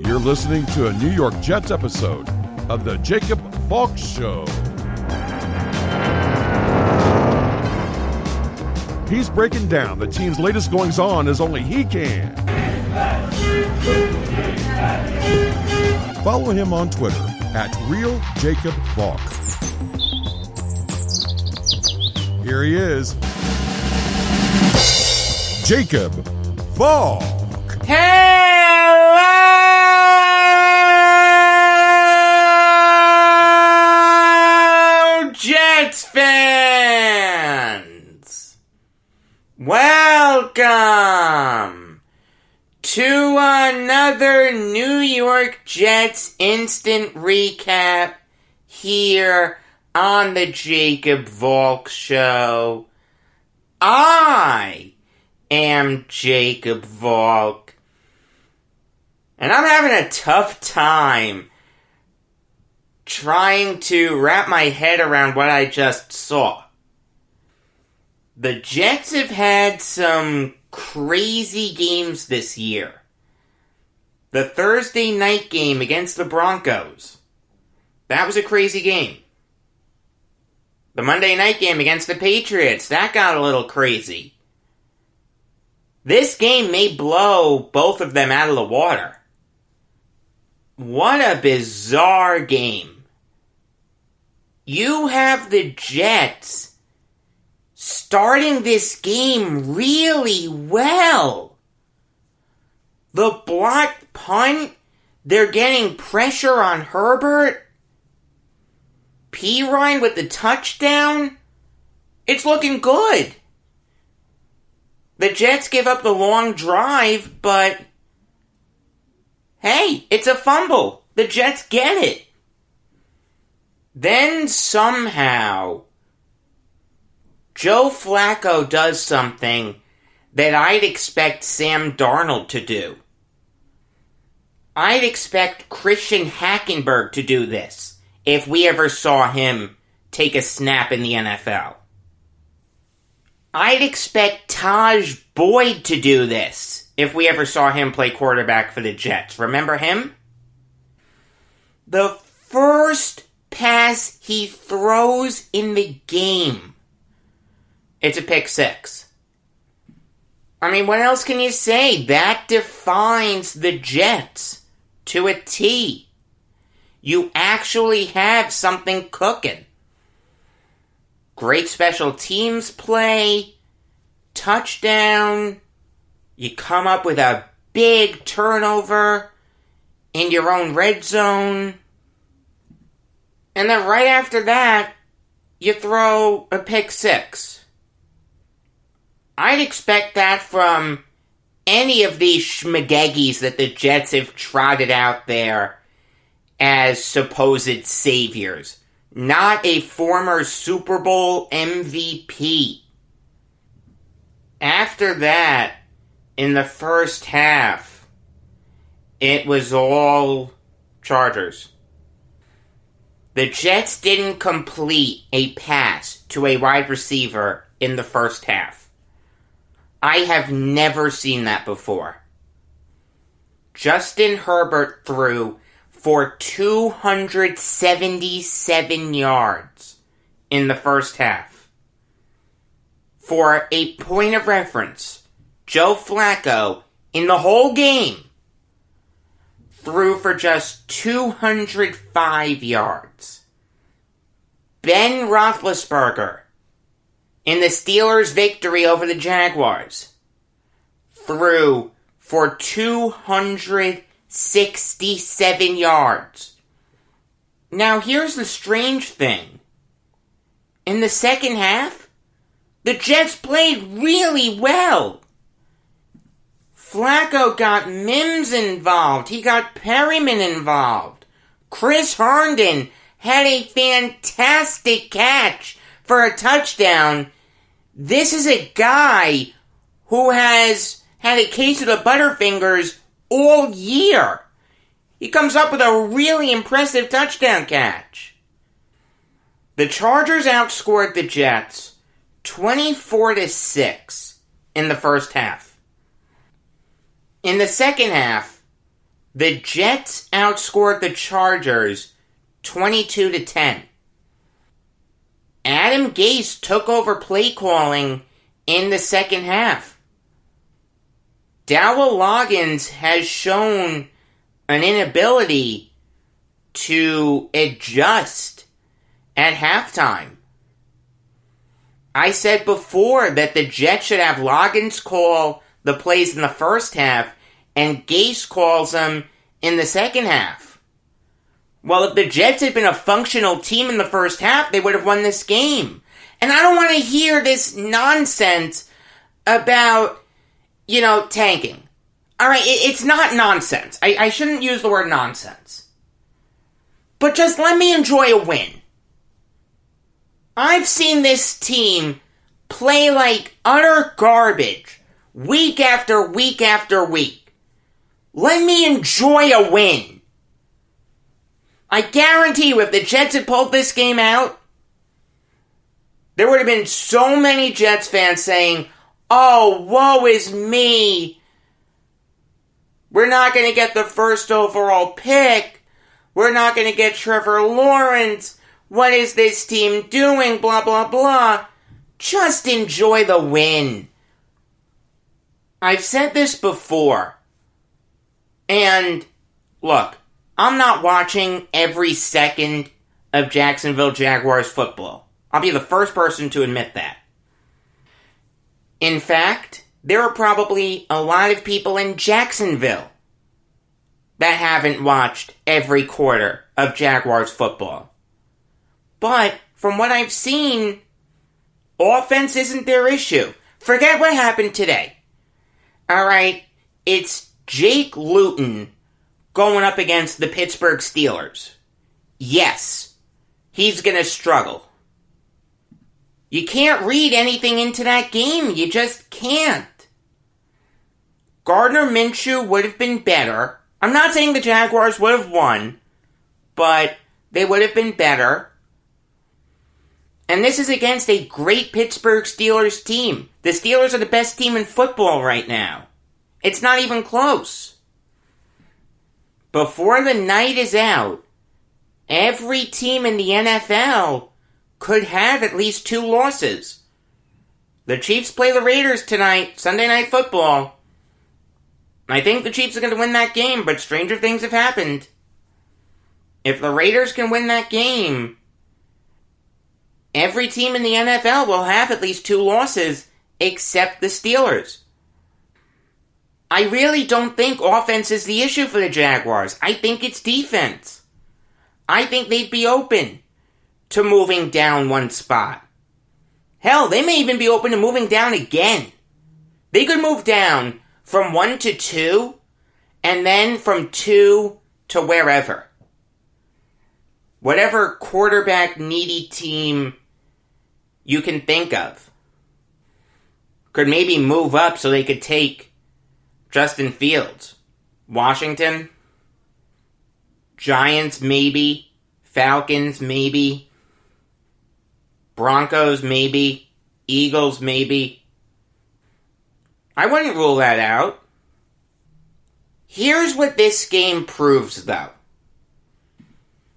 You're listening to a New York Jets episode of the Jacob Valk Show. He's breaking down the team's latest goings-on as only he can. Follow him on Twitter at RealJacobValk. Here he is, Jacob Valk. Hello, Jets fans! Welcome to another New York Jets instant recap here on the Jacob Valk Show. I am Jacob Valk, and I'm having a tough time trying to wrap my head around what I just saw. The Jets have had some crazy games this year. The Thursday night game against the Broncos, that was a crazy game. The Monday night game against the Patriots, that got a little crazy. This game may blow both of them out of the water. What a bizarre game. You have the Jets starting this game really well. The blocked punt, they're getting pressure on Herbert. Pirine with the touchdown, it's looking good. The Jets give up the long drive, but hey, it's a fumble. The Jets get it. Then somehow, Joe Flacco does something that I'd expect Sam Darnold to do. I'd expect Christian Hackenberg to do this if we ever saw him take a snap in the NFL. I'd expect Taj Boyd to do this if we ever saw him play quarterback for the Jets. Remember him? The first pass he throws in the game, it's a pick six. I mean, what else can you say? That defines the Jets to a T. You actually have something cooking. Great special teams play, touchdown, you come up with a big turnover in your own red zone, and then right after that, you throw a pick six. I'd expect that from any of these schmageggies that the Jets have trotted out there as supposed saviors. Not a former Super Bowl MVP. After that, in the first half, it was all Chargers. The Jets didn't complete a pass to a wide receiver in the first half. I have never seen that before. Justin Herbert threw for 277 yards in the first half. For a point of reference, Joe Flacco, in the whole game, threw for just 205 yards. Ben Roethlisberger, in the Steelers' victory over the Jaguars, threw for 267 yards. Now here's the strange thing. In the second half, the Jets played really well. Flacco got Mims involved. He got Perryman involved. Chris Herndon had a fantastic catch for a touchdown. This is a guy who has had a case of the Butterfingers all year. He comes up with a really impressive touchdown catch. The Chargers outscored the Jets 24-6 in the first half. In the second half, The Jets outscored the Chargers 22-10. Adam Gase took over play calling in the second half. Dowell Loggins has shown an inability to adjust at halftime. I said before that the Jets should have Loggins call the plays in the first half and Gase calls them in the second half. Well, if the Jets had been a functional team in the first half, they would have won this game. And I don't want to hear this nonsense about, tanking. Alright, it's not nonsense. I shouldn't use the word nonsense. But just let me enjoy a win. I've seen this team play like utter garbage week after week after week. Let me enjoy a win. I guarantee you, if the Jets had pulled this game out, there would have been so many Jets fans saying, "Oh, woe is me. We're not going to get the first overall pick. We're not going to get Trevor Lawrence. What is this team doing? Blah, blah, blah." Just enjoy the win. I've said this before. And, look, I'm not watching every second of Jacksonville Jaguars football. I'll be the first person to admit that. In fact, there are probably a lot of people in Jacksonville that haven't watched every quarter of Jaguars football. But, from what I've seen, offense isn't their issue. Forget what happened today. Alright, it's Jake Luton going up against the Pittsburgh Steelers. Yes, he's gonna struggle. You can't read anything into that game. You just can't. Gardner Minshew would have been better. I'm not saying the Jaguars would have won, but they would have been better. And this is against a great Pittsburgh Steelers team. The Steelers are the best team in football right now. It's not even close. Before the night is out, every team in the NFL could have at least 2 losses. The Chiefs play the Raiders tonight, Sunday Night Football. I think the Chiefs are going to win that game, but stranger things have happened. If the Raiders can win that game, every team in the NFL will have at least 2 losses, except the Steelers. I really don't think offense is the issue for the Jaguars. I think it's defense. I think they'd be open to moving down one spot. Hell, they may even be open to moving down again. They could move down from 1 to 2, and then from 2 to wherever. Whatever quarterback needy team you can think of could maybe move up so they could take Justin Fields. Washington, Giants maybe, Falcons maybe, Broncos maybe, Eagles maybe. I wouldn't rule that out. Here's what this game proves, though.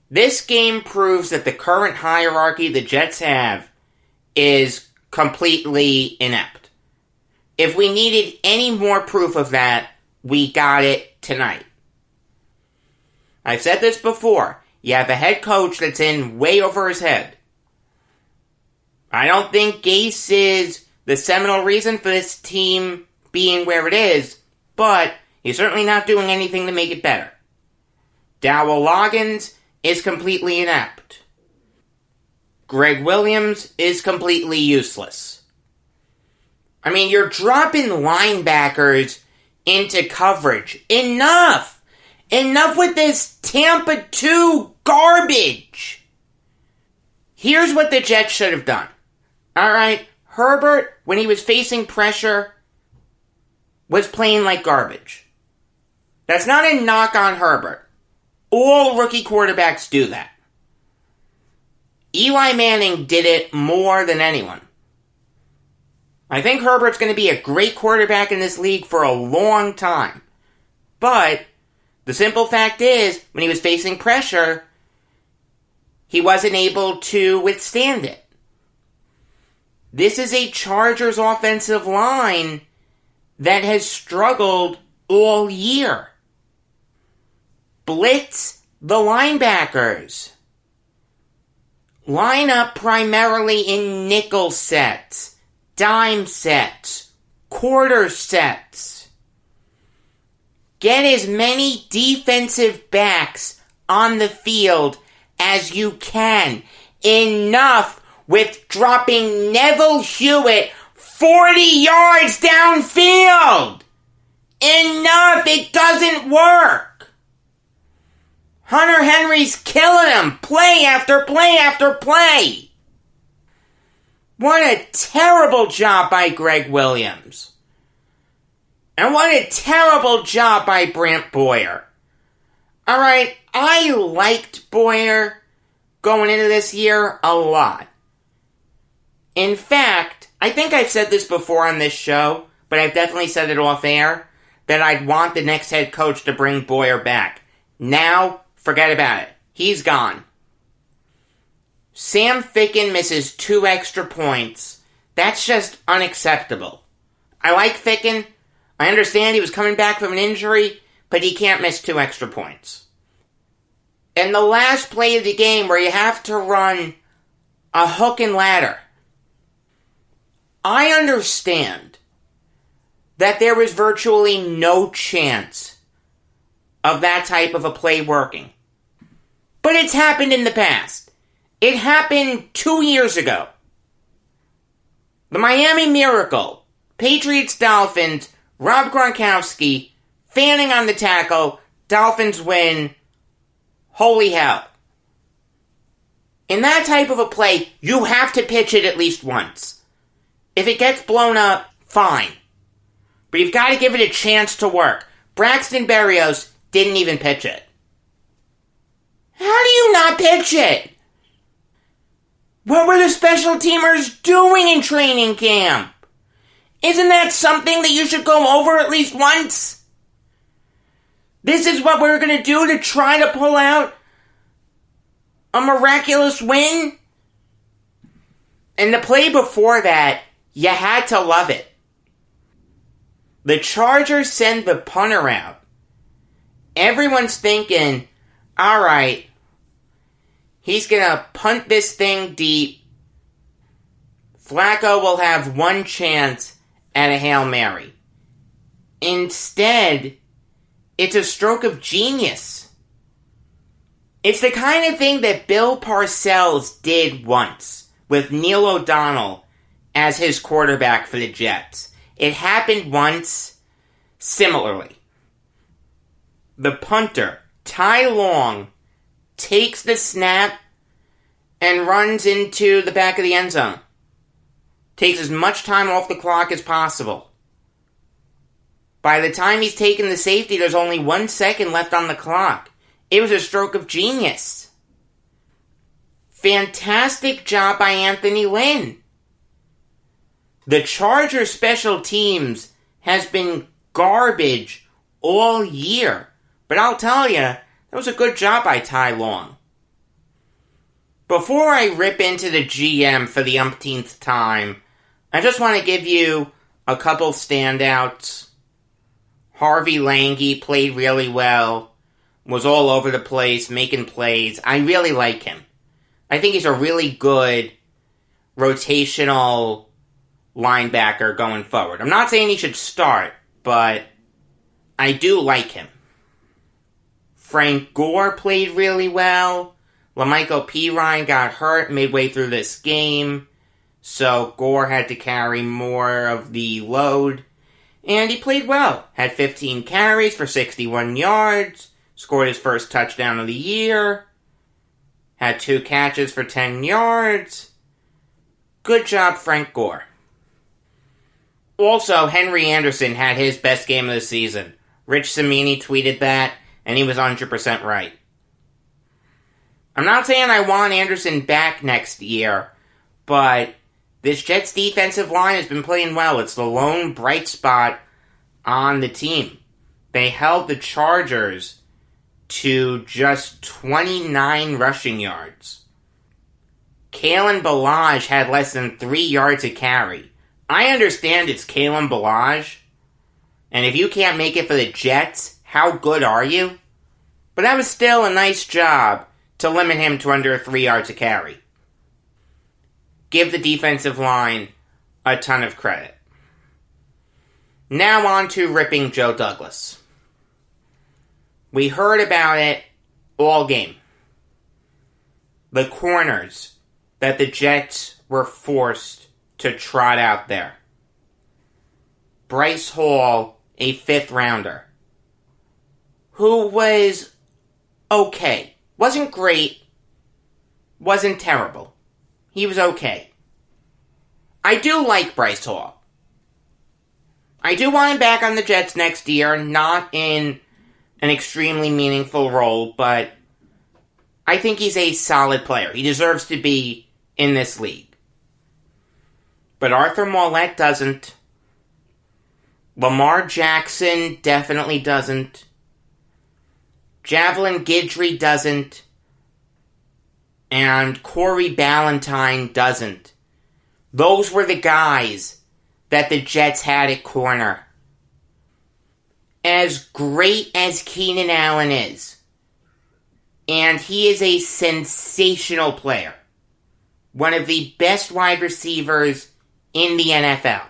This game proves that the current hierarchy the Jets have is completely inept. If we needed any more proof of that, we got it tonight. I've said this before. You have a head coach that's in way over his head. I don't think Gase is the seminal reason for this team being where it is, but he's certainly not doing anything to make it better. Dowell Loggins is completely inept. Greg Williams is completely useless. I mean, you're dropping linebackers into coverage. Enough! Enough with this Tampa 2 garbage! Here's what the Jets should have done. Alright, Herbert, when he was facing pressure, was playing like garbage. That's not a knock on Herbert. All rookie quarterbacks do that. Eli Manning did it more than anyone. I think Herbert's going to be a great quarterback in this league for a long time. But The simple fact is, when he was facing pressure, he wasn't able to withstand it. This is a Chargers offensive line that has struggled all year. Blitz the linebackers. Line up primarily in nickel sets, dime sets, quarter sets. Get as many defensive backs on the field as you can. Enough with dropping Neville Hewitt 40 yards downfield. Enough, it doesn't work. Hunter Henry's killing him, play after play after play. What a terrible job by Greg Williams. And what a terrible job by Brant Boyer. Alright, I liked Boyer going into this year a lot. In fact, I think I've said this before on this show, but I've definitely said it off air, that I'd want the next head coach to bring Boyer back. Now, forget about it. He's gone. Sam Ficken misses 2 extra points. That's just unacceptable. I like Ficken. I understand he was coming back from an injury, but he can't miss 2 extra points. And the last play of the game where you have to run a hook and ladder. I understand that there was virtually no chance of that type of a play working. But it's happened in the past. It happened 2 years ago. The Miami Miracle, Patriots-Dolphins, Rob Gronkowski, fanning on the tackle, Dolphins win. Holy hell. In that type of a play, you have to pitch it at least once. If it gets blown up, fine. But you've got to give it a chance to work. Braxton Berrios didn't even pitch it. How do you not pitch it? What were the special teamers doing in training camp? Isn't that something that you should go over at least once? This is what we're going to do to try to pull out a miraculous win? And the play before that, you had to love it. The Chargers send the punter out. Everyone's thinking, alright, he's going to punt this thing deep. Flacco will have one chance at a Hail Mary. Instead, it's a stroke of genius. It's the kind of thing that Bill Parcells did once with Neil O'Donnell as his quarterback for the Jets. It happened once similarly. The punter, Ty Long, takes the snap and runs into the back of the end zone. Takes as much time off the clock as possible. By the time he's taken the safety, there's only 1 second left on the clock. It was a stroke of genius. Fantastic job by Anthony Lynn. The Chargers special teams has been garbage all year. But I'll tell you, that was a good job by Ty Long. Before I rip into the GM for the umpteenth time, I just want to give you a couple standouts. Harvey Lange played really well, was all over the place, making plays. I really like him. I think he's a really good rotational linebacker going forward. I'm not saying he should start, but I do like him. Frank Gore played really well. LaMichael Pirine got hurt midway through this game, so Gore had to carry more of the load. And he played well. Had 15 carries for 61 yards. Scored his first touchdown of the year. Had 2 catches for 10 yards. Good job, Frank Gore. Also, Henry Anderson had his best game of the season. Rich Cimini tweeted that, and he was 100% right. I'm not saying I want Anderson back next year, but this Jets defensive line has been playing well. It's the lone bright spot on the team. They held the Chargers to just 29 rushing yards. Kalen Ballage had less than 3 yards a carry. I understand it's Kalen Ballage, and if you can't make it for the Jets, how good are you? But that was still a nice job to limit him to under 3 yards a carry. Give the defensive line a ton of credit. Now on to ripping Joe Douglas. We heard about it all game. The corners that the Jets were forced to trot out there. Bryce Hall, a 5th rounder, who was okay. Wasn't great, wasn't terrible. He was okay. I do like Bryce Hall. I do want him back on the Jets next year, not in an extremely meaningful role, but I think he's a solid player. He deserves to be in this league. But Arthur Mollett doesn't. Lamar Jackson definitely doesn't. Javelin Guidry doesn't. And Corey Ballantyne doesn't. Those were the guys that the Jets had at corner. As great as Keenan Allen is, and he is a sensational player, one of the best wide receivers in the NFL,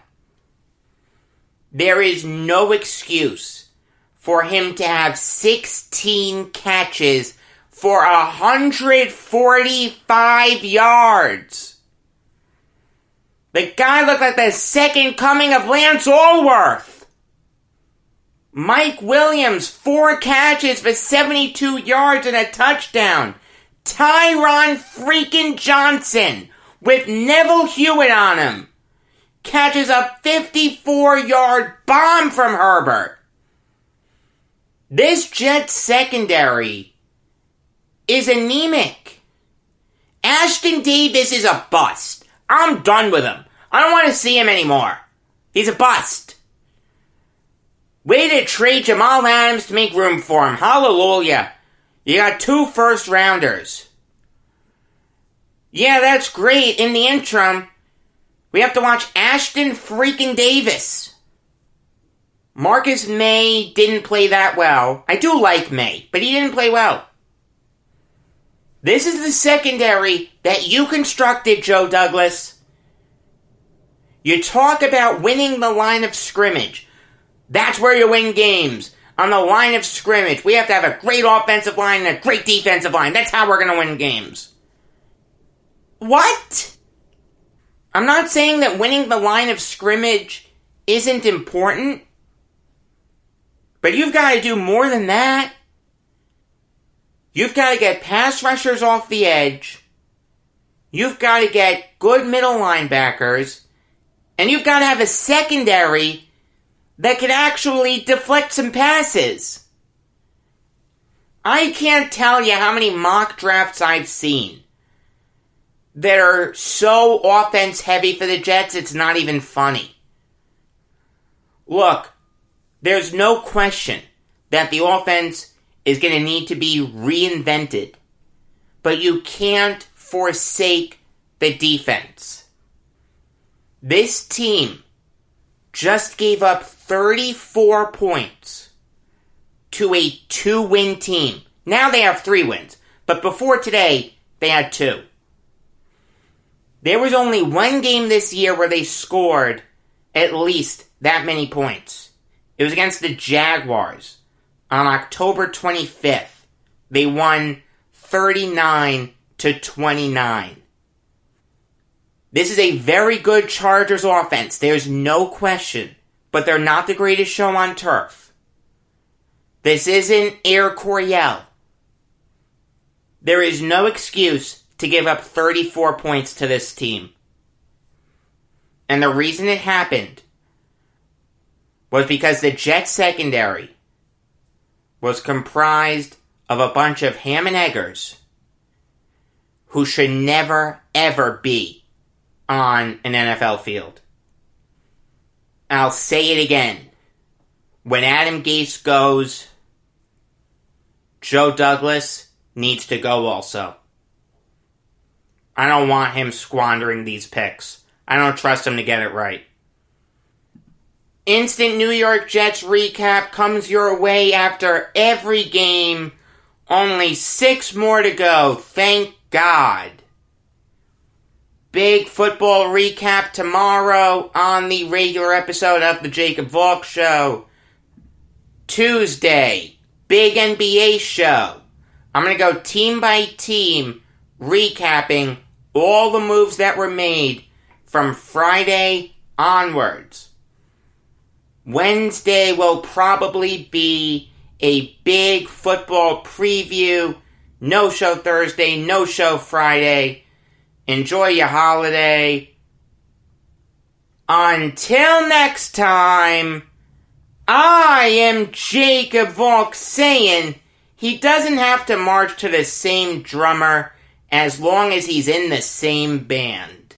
there is no excuse for him to have 16 catches for 145 yards. The guy looked like the second coming of Lance Allworth. Mike Williams, 4 catches for 72 yards and a touchdown. Tyron freaking Johnson, with Neville Hewitt on him, catches a 54-yard bomb from Herbert. This Jets secondary is anemic. Ashton Davis is a bust. I'm done with him. I don't want to see him anymore. He's a bust. Way to trade Jamal Adams to make room for him. Hallelujah. You got 2 first-rounders. Yeah, that's great. In the interim, we have to watch Ashton freaking Davis. Marcus May didn't play that well. I do like May, but he didn't play well. This is the secondary that you constructed, Joe Douglas. You talk about winning the line of scrimmage. That's where you win games. On the line of scrimmage. We have to have a great offensive line and a great defensive line. That's how we're going to win games. What? I'm not saying that winning the line of scrimmage isn't important. But you've got to do more than that. You've got to get pass rushers off the edge. You've got to get good middle linebackers. And you've got to have a secondary that can actually deflect some passes. I can't tell you how many mock drafts I've seen that are so offense heavy for the Jets, it's not even funny. Look, there's no question that the offense is going to need to be reinvented. But you can't forsake the defense. This team just gave up 34 points to a 2-win team. Now they have 3 wins. But before today, they had 2. There was only 1 game this year where they scored at least that many points. It was against the Jaguars on October 25th. They won 39-29. This is a very good Chargers offense. There's no question. But they're not the greatest show on turf. This isn't Air Coryell. There is no excuse to give up 34 points to this team. And the reason it happened was because the Jets secondary was comprised of a bunch of ham and eggers who should never, ever be on an NFL field. I'll say it again. When Adam Gase goes, Joe Douglas needs to go also. I don't want him squandering these picks. I don't trust him to get it right. Instant New York Jets recap comes your way after every game. Only 6 more to go, thank God. Big football recap tomorrow on the regular episode of the Jacob Valk Show. Tuesday, big NBA show. I'm going to go team by team, recapping all the moves that were made from Friday onwards. Wednesday will probably be a big football preview. No show Thursday, no show Friday. Enjoy your holiday. Until next time, I am Jacob Valk saying he doesn't have to march to the same drummer as long as he's in the same band.